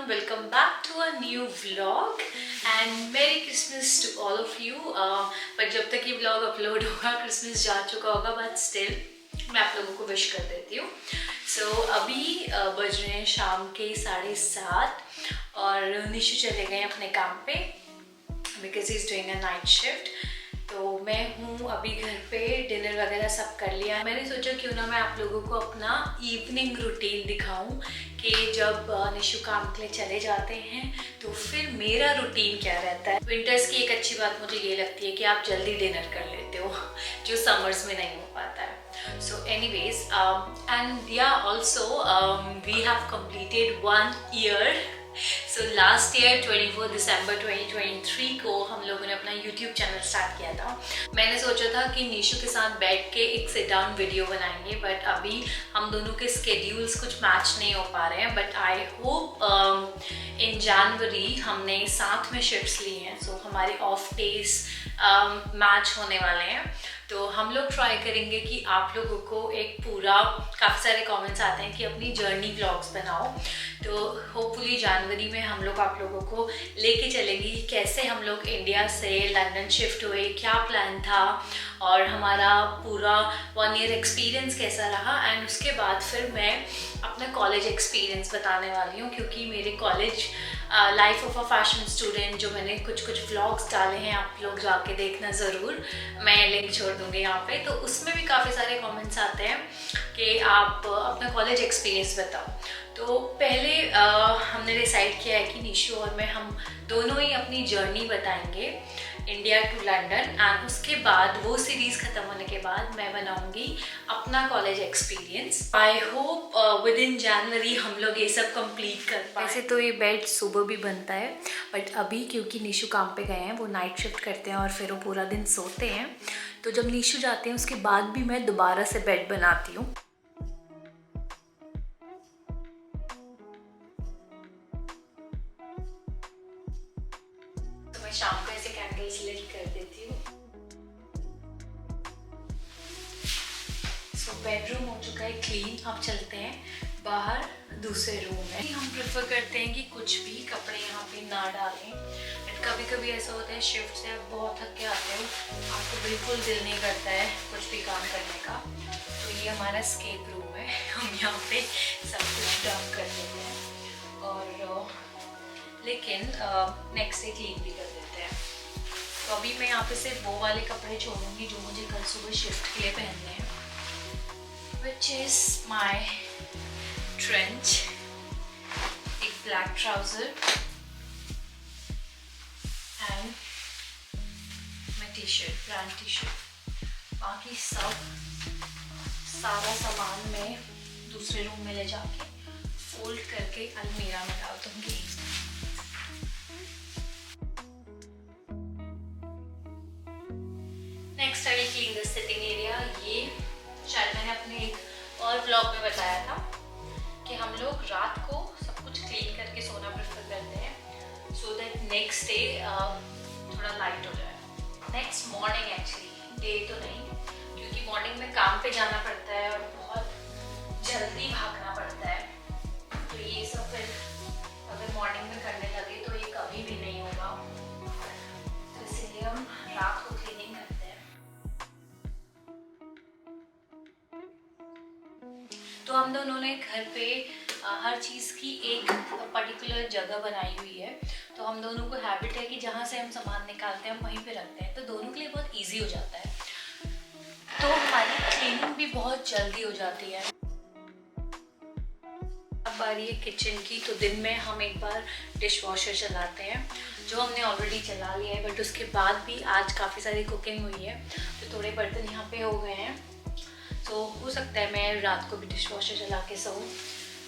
everyone, welcome back to a new vlog and Merry Christmas to all of you. पर जब तक ये vlog upload होगा Christmas जा चुका होगा, but still मैं आप लोगों को विश कर देती हूँ. So अभी बज रहे हैं शाम के 7:30 और निशु चले गए अपने काम पे because he's doing a night shift. तो मैं हूँ अभी घर पे, डिनर वगैरह सब कर लिया. मैंने सोचा क्यों ना मैं आप लोगों को अपना इवनिंग रूटीन दिखाऊं कि जब निशु काम के लिए चले जाते हैं तो फिर मेरा रूटीन क्या रहता है. विंटर्स की एक अच्छी बात मुझे ये लगती है कि आप जल्दी डिनर कर लेते हो जो समर्स में नहीं हो पाता है. So anyways, and yeah, also we have completed 1 year. So last year 24 दिसंबर 2023 को हम लोगों ने अपना YouTube चैनल स्टार्ट किया था. मैंने सोचा था कि निशु के साथ बैठ के एक सिट डाउन वीडियो बनाएंगे, बट अभी हम दोनों के स्केड्यूल्स कुछ मैच नहीं हो पा रहे हैं. बट आई होप इन जनवरी हमने साथ में शिफ्ट्स ली हैं, सो हमारे ऑफ डेज मैच होने वाले हैं. तो हम लोग ट्राई करेंगे कि आप लोगों को एक पूरा, काफ़ी सारे कमेंट्स आते हैं कि अपनी जर्नी व्लॉग्स बनाओ, तो होपफुली जनवरी में हम लोग आप लोगों को लेके चलेंगे कि कैसे हम लोग इंडिया से लंदन शिफ्ट हुए, क्या प्लान था और हमारा पूरा 1 ईयर एक्सपीरियंस कैसा रहा. एंड उसके बाद फिर मैं अपना कॉलेज एक्सपीरियंस बताने वाली हूँ, क्योंकि मेरे college life of a fashion student जो मैंने कुछ व्लॉग्स डाले हैं, आप लोग जाके देखना ज़रूर, मैं लिंक छोड़ दूँगी यहाँ पे. तो उसमें भी काफ़ी सारे कमेंट्स आते हैं कि आप अपना कॉलेज एक्सपीरियंस बताओ. तो पहले हमने डिसाइड किया है कि निशु और मैं हम दोनों ही अपनी जर्नी बताएंगे इंडिया टू लंदन, एंड उसके बाद वो सीरीज़ ख़त्म होने के बाद मैं बनाऊंगी अपना college experience. I hope within January हम लोग ये सब कंप्लीट कर पाए. वैसे तो ये बेड सुबह भी बनता है, बट अभी क्योंकि निशु काम पे गए हैं, वो नाइट शिफ्ट करते हैं और फिर वो पूरा दिन सोते हैं, तो जब निशु जाते हैं उसके बाद भी मैं दोबारा से बेड बनाती हूँ. शाम को ऐसे कैंडल्स लिट कर देती हूँ. सो बेडरूम हो चुका है क्लीन. अब चलते हैं बाहर दूसरे रूम में. हम प्रेफर करते हैं कि कुछ भी कपड़े यहाँ पे ना डालें, बट कभी कभी ऐसा होता है शिफ्ट से आप बहुत थक के आते हो, आपको बिल्कुल दिल नहीं करता है कुछ भी काम करने का. तो ये हमारा स्केप रूम है. हम यहाँ पे सब कुछ डंप कर देते हैं और लेकिन नेक्स्ट डे क्लीन भी कर देते हैं. तो अभी मैं यहाँ पे सिर्फ वो वाले कपड़े छोड़ूंगी जो मुझे कल सुबह शिफ्ट के लिए पहनने हैं, विच इज़ माई ट्रेंच, एक black trouser and my T shirt, brand T shirt. बाकी सारा सामान मैं दूसरे रूम में ले जाके फोल्ड करके अलमीरा में डाल दूँगी. Next I will clean the sitting area. ये शायद मैंने अपने एक और ब्लॉग में बताया था कि हम लोग रात को सब कुछ क्लीन करके सोना प्रेफर करते हैं, सो दैट नेक्स्ट डे थोड़ा लाइट हो जाए. नेक्स्ट मॉर्निंग एक्चुअली, डे तो नहीं, क्योंकि मॉर्निंग में काम पे जाना पड़ता है और बहुत जल्दी भागना पड़ता है. तो ये सब फिर अगर मॉर्निंग में करने लगे तो ये कभी भी नहीं होगा, तो इसीलिए हम रात को क्लीनिंग करते हैं. तो हम दोनों ने घर पे हर चीज़ की एक पर्टिकुलर जगह बनाई हुई है. तो हम दोनों को हैबिट है कि जहाँ से हम सामान निकालते हैं हम वहीं पे रखते हैं, तो दोनों के लिए बहुत इजी हो जाता है. तो हमारी क्लीनिंग भी बहुत जल्दी हो जाती है. अब बारी है किचन की. तो दिन में हम एक बार डिश वॉशर चलाते हैं, जो हमने ऑलरेडी चला लिया है, बट उसके बाद भी आज काफ़ी सारी कुकिंग हुई है तो थोड़े बर्तन यहाँ पे हो गए हैं. तो हो सकता है मैं रात को भी डिश वॉशर चला के सोऊं.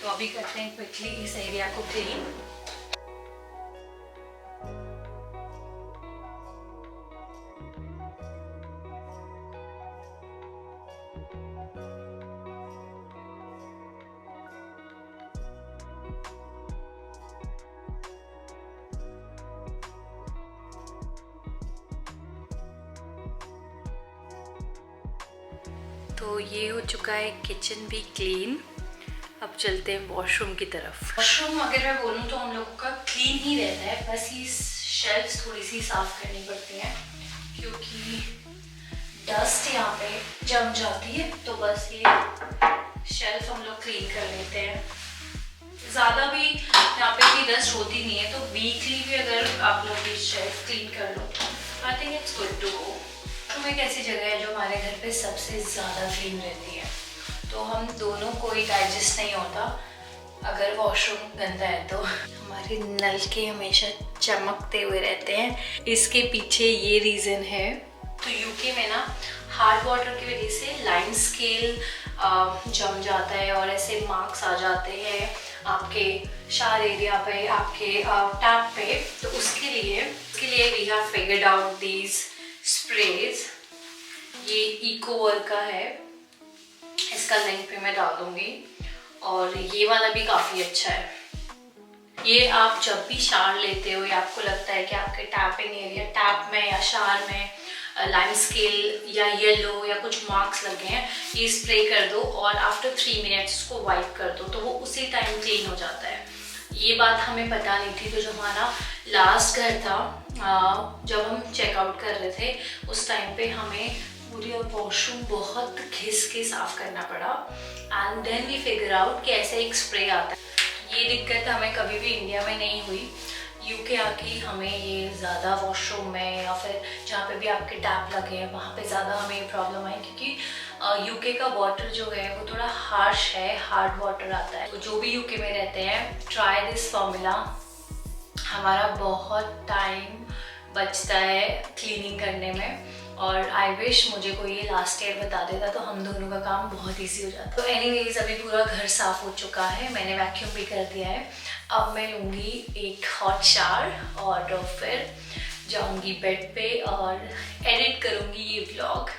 तो अभी करते हैं क्विकली इस एरिया को क्लीन. तो ये हो चुका है किचन भी क्लीन. अब चलते हैं वॉशरूम की तरफ। वॉशरूम अगर मैं बोलूँ तो हम लोगों का क्लीन ही रहता है, बस ये शेल्फ्स थोड़ी सी साफ करनी पड़ती हैं क्योंकि डस्ट यहाँ पे जम जाती है, तो बस ये शेल्फ हम लोग क्लीन कर लेते हैं। ज़्यादा भी यहाँ पे भी डस्ट होती नहीं है, तो वीकली भी अगर आप लोग ये शेल्फ क्लीन कर लो, I think it's good to go. Washroom एक ऐसी जगह है जो हमारे घर पे सबसे ज़्यादा क्लीन रहती है, तो हम दोनों को ही डाइजेस्ट नहीं होता अगर वॉशरूम गंदा है तो। हमारे नलके हमेशा चमकते हुए रहते हैं, इसके पीछे ये रीज़न है। तो यूके में ना हार्ड वाटर की वजह से लाइम स्केल जम जाता है और ऐसे मार्क्स आ जाते हैं आपके शार एरिया पे, आपके टैप पे। तो उसके लिए we have figured out these sprays. ये इकोवर्क का है, इसका लिंक पे मैं डाल दूंगी, और ये वाला भी काफ़ी अच्छा है। ये आप जब भी शावर लेते हो या आपको लगता है कि आपके टैपिंग एरिया, टैप में या शावर में लाइम स्केल या येलो या कुछ मार्क्स लगे हैं, ये स्प्रे कर दो और आफ्टर 3 मिनट्स उसको वाइप कर दो, तो वो उसी टाइम क्लीन हो जाता है। ये बात हमें पता नहीं थी, तो जो हमारा लास्ट घर था, जब हम चेकआउट कर रहे थे उस टाइम पे हमें पूरी वॉशरूम बहुत घिस के साफ करना पड़ा, and then we figure out कि ऐसे एक स्प्रे आता है। ये दिक्कत हमें कभी भी इंडिया में नहीं हुई, यूके आके हमें ये ज़्यादा वॉशरूम में या फिर जहाँ पे भी आपके टैप लगे हैं वहाँ पे ज़्यादा हमें प्रॉब्लम आई, क्योंकि यूके का वाटर जो है वो थोड़ा हार्श है, हार्ड वाटर आता है। तो जो भी यूके में रहते हैं, ट्राई दिस फॉर्मूला, हमारा बहुत टाइम बचता है क्लीनिंग करने में, और आई विश मुझे कोई ये लास्ट ईयर बता देता तो हम दोनों का काम बहुत ईजी हो जाता। तो एनीवेज अभी पूरा घर साफ़ हो चुका है, मैंने वैक्यूम भी कर दिया है। अब मैं लूँगी एक हॉट शावर और फिर जाऊँगी बेड पे और एडिट करूँगी ये व्लॉग।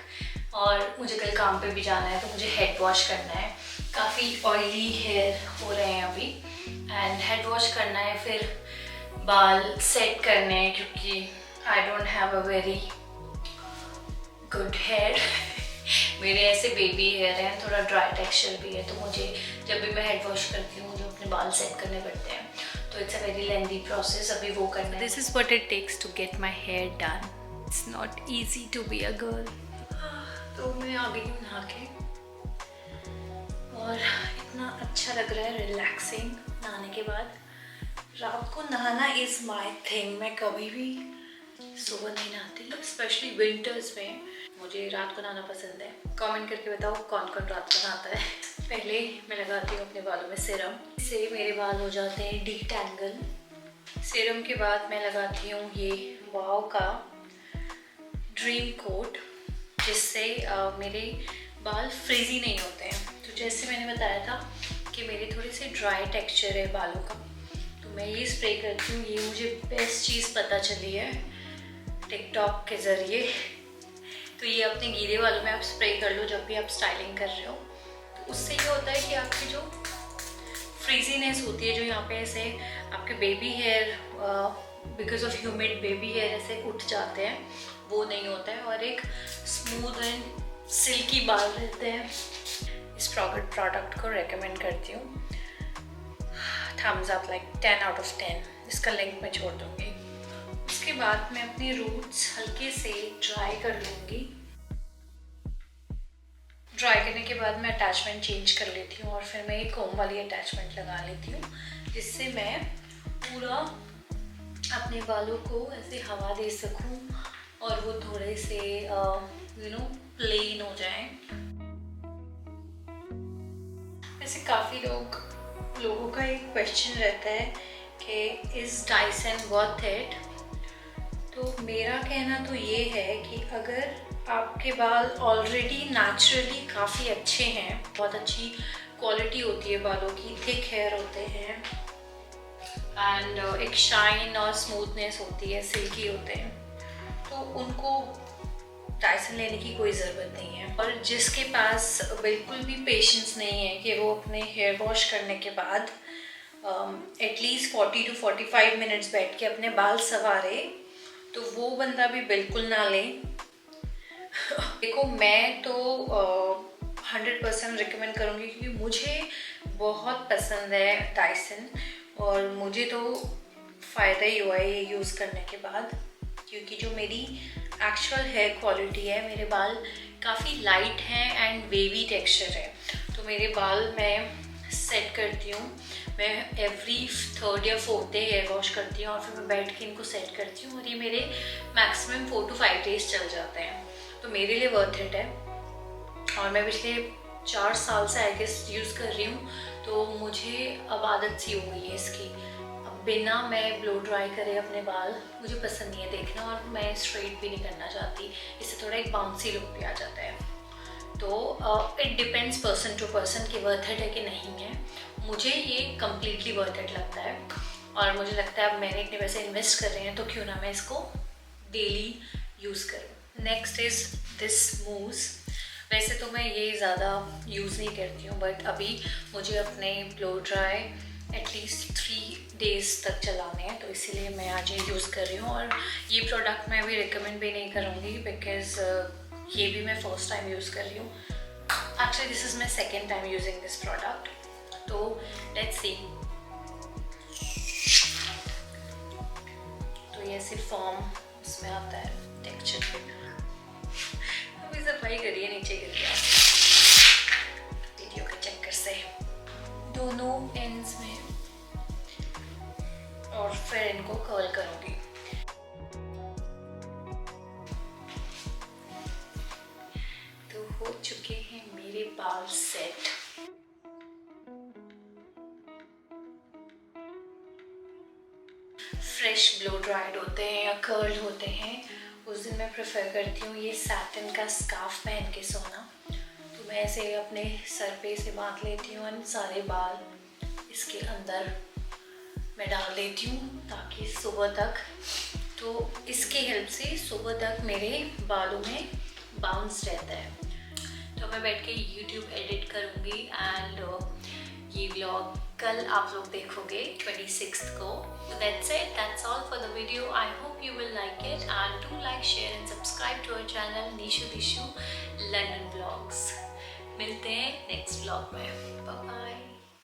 और मुझे कल काम पे भी जाना है, तो मुझे हेड वॉश करना है, काफ़ी ऑयली हेयर हो रहे हैं अभी, एंड हेड वॉश करना है, फिर बाल सेट करने हैं क्योंकि I don't have a very good hair. मेरे ऐसे बेबी हेयर हैं, थोड़ा ड्राई टेक्सचर भी है, तो मुझे जब भी मैं हेड वॉश करती हूँ मुझे अपने बाल सेट करने पड़ते हैं, तो it's a very lengthy process, अभी वो करना है। This is what it takes to get my hair done, it's not easy to be a girl. तो मैं आ गई हूँ नहा के, और इतना अच्छा लग रहा है, रिलैक्सिंग नहाने के बाद। रात को नहाना इज़ माई थिंग, मैं कभी भी सुबह नहीं नहाती, स्पेशली विंटर्स में मुझे रात को नहाना पसंद है। कमेंट करके बताओ कौन कौन रात को नहाता है। पहले मैं लगाती हूँ अपने बालों में सीरम, इससे मेरे बाल हो जाते हैं डीटैंगल। सीरम के बाद मैं लगाती हूँ ये वाव का ड्रीम कोट, जिससे मेरे बाल फ्रीजी नहीं होते हैं। तो जैसे मैंने बताया था कि मेरे थोड़े से ड्राई टेक्सचर है बालों का, तो मैं ये स्प्रे करती हूँ। ये मुझे बेस्ट चीज़ पता चली है टिकटॉक के ज़रिए। तो ये अपने गीले बालों में आप स्प्रे कर लो जब भी आप स्टाइलिंग कर रहे हो, तो उससे ये होता है कि आपकी जो फ्रीजीनेस होती है, जो यहाँ पे ऐसे आपके baby hair because of humid baby hair ऐसे उठ जाते हैं, वो नहीं होता है, और एक स्मूथ एंड सिल्की बाल रहते हैं। इस प्रोडक्ट को रेकमेंड करती हूँ, thumbs up, like 10 out of 10। इसका लिंक मैं छोड़ दूँगी। उसके बाद मैं अपने रूट्स हल्के से ड्राई कर लूँगी। ड्राई करने के बाद मैं अटैचमेंट चेंज कर लेती हूँ, और फिर मैं एक कोम वाली अटैचमेंट लगा लेती हूँ, जिससे मैं पूरा अपने बालों को ऐसे हवा दे सकूँ और वो थोड़े से प्लेन हो जाएं। वैसे काफ़ी लोगों का एक क्वेश्चन रहता है कि इज़ डाइसन वर्थ इट। तो मेरा कहना तो ये है कि अगर आपके बाल ऑलरेडी नेचुरली काफ़ी अच्छे हैं, बहुत अच्छी क्वालिटी होती है बालों की, थिक हेयर होते हैं, एंड एक शाइन और स्मूथनेस होती है, सिल्की होते हैं, तो उनको डाइसन लेने की कोई ज़रूरत नहीं है। और जिसके पास बिल्कुल भी पेशेंस नहीं है कि वो अपने हेयर वॉश करने के बाद एटलीस्ट 40 to 45 मिनट्स बैठ के अपने बाल संवारे, तो वो बंदा भी बिल्कुल ना लें। देखो, मैं तो 100% रिकमेंड करूँगी, क्योंकि मुझे बहुत पसंद है डाइसन, और मुझे तो फ़ायदा ही हुआ है ये यूज़ करने के बाद, क्योंकि जो मेरी एक्चुअल हेयर क्वालिटी है, मेरे बाल काफ़ी लाइट हैं एंड वेवी टेक्सचर है। तो मेरे बाल मैं सेट करती हूँ, मैं एवरी 3rd या 4th डे हेयर वॉश करती हूँ और फिर मैं बैठ के इनको सेट करती हूँ, और ये मेरे मैक्सिमम 4 to 5 डेज चल जाते हैं। तो मेरे लिए वर्थ इट है, और मैं पिछले 4 साल से आई गेस यूज़ कर रही हूँ, तो मुझे अब आदत सी हो गई है इसकी। अब बिना मैं ब्लो ड्राई करे अपने बाल मुझे पसंद नहीं है देखना, और मैं स्ट्रेट भी नहीं करना चाहती, इससे थोड़ा एक बाउंसी लुक भी आ जाता है। तो it depends person to person कि वर्थ इट है कि नहीं है। मुझे ये कम्प्लीटली वर्थ इट लगता है, और मुझे लगता है अब मैंने इतने पैसे इन्वेस्ट कर रहे हैं तो क्यों ना मैं इसको डेली यूज़ करूँ। नेक्स्ट इज़ दिस मूज़। वैसे तो मैं ये ज़्यादा यूज़ नहीं करती हूँ, बट अभी मुझे अपने ब्लो ड्राई एटलीस्ट 3 डेज़ तक चलाने हैं, तो इसीलिए मैं आज ये यूज़ कर रही हूँ। और ये प्रोडक्ट मैं अभी रिकमेंड भी नहीं करूँगी, बिकॉज ये भी मैं फर्स्ट टाइम यूज़ कर रही हूँ। Actually this is my second time using this product. तो लेट्स सी। तो ये ऐसे फॉर्म इसमें आता है टेक्सचर पे। अभी सफाई करिए नीचे गिर गया वीडियो के चक्कर से, दोनों एंड्स में, और फिर इनको कर्ल करूँगी। तो हो चुके हैं मेरे बाल सेट। फ्रेश ब्लो ड्राइड होते हैं या कर्ल्ड होते हैं, उस दिन मैं प्रेफर करती हूँ ये सैटिन का स्कार्फ पहन के सोना। तो मैं ऐसे अपने सर पे से बांध लेती हूँ और सारे बाल इसके अंदर मैं डाल देती हूँ, ताकि सुबह तक, तो इसके हेल्प से सुबह तक मेरे बालों में बाउंस रहता है। तो मैं बैठ के YouTube एडिट करूँगी, एंड ये व्लॉग कल आप लोग देखोगे 26th को। So that's it, that's all for the video. I hope you will like it, and do like, share and subscribe to our channel Nishu Dishu London Vlogs. मिलते हैं next vlog में, bye bye.